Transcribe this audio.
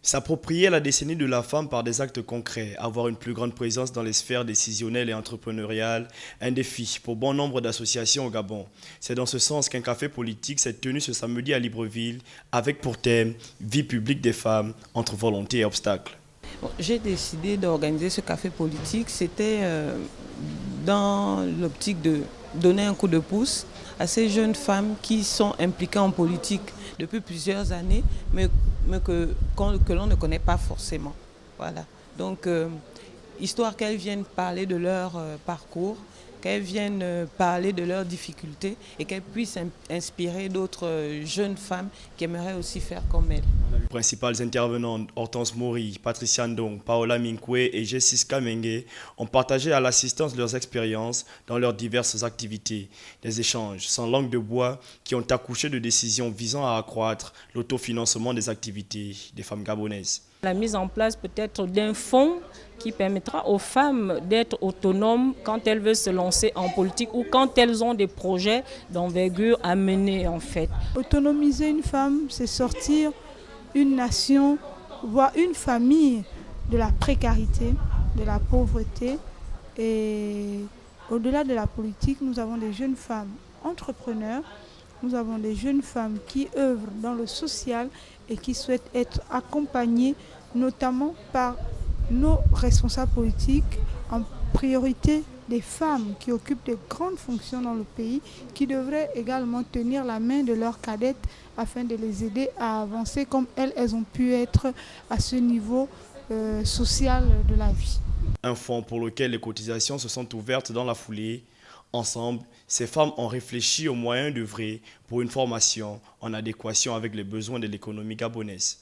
S'approprier la décennie de la femme par des actes concrets, avoir une plus grande présence dans les sphères décisionnelles et entrepreneuriales, un défi pour bon nombre d'associations au Gabon. C'est dans ce sens qu'un café politique s'est tenu ce samedi à Libreville avec pour thème Vie publique des femmes entre volonté et obstacles. Bon, j'ai décidé d'organiser ce café politique. C'était dans l'optique de donner un coup de pouce à ces jeunes femmes qui sont impliquées en politique depuis plusieurs années, mais que l'on ne connaît pas forcément. Voilà. Donc, histoire qu'elles viennent parler de leur parcours, qu'elles viennent parler de leurs difficultés et qu'elles puissent inspirer d'autres jeunes femmes qui aimeraient aussi faire comme elles. Les principales intervenantes, Hortense Mori, Patricia Ndong, Paola Minkwe et Jessis Kamenge, ont partagé à l'assistance leurs expériences dans leurs diverses activités. Des échanges sans langue de bois qui ont accouché de décisions visant à accroître l'autofinancement des activités des femmes gabonaises. La mise en place peut-être d'un fonds qui permettra aux femmes d'être autonomes quand elles veulent se lancer en politique ou quand elles ont des projets d'envergure à mener en fait. Autonomiser une femme, c'est sortir une nation, voire une famille de la précarité, de la pauvreté. Et au-delà de la politique, nous avons des jeunes femmes entrepreneurs, nous avons des jeunes femmes qui œuvrent dans le social et qui souhaitent être accompagnées notamment par nos responsables politiques, en priorité des femmes qui occupent de grandes fonctions dans le pays, qui devraient également tenir la main de leurs cadettes afin de les aider à avancer comme elles ont pu être à ce niveau social de la vie. Un fonds pour lequel les cotisations se sont ouvertes dans la foulée. Ensemble, ces femmes ont réfléchi aux moyens d'œuvrer pour une formation en adéquation avec les besoins de l'économie gabonaise.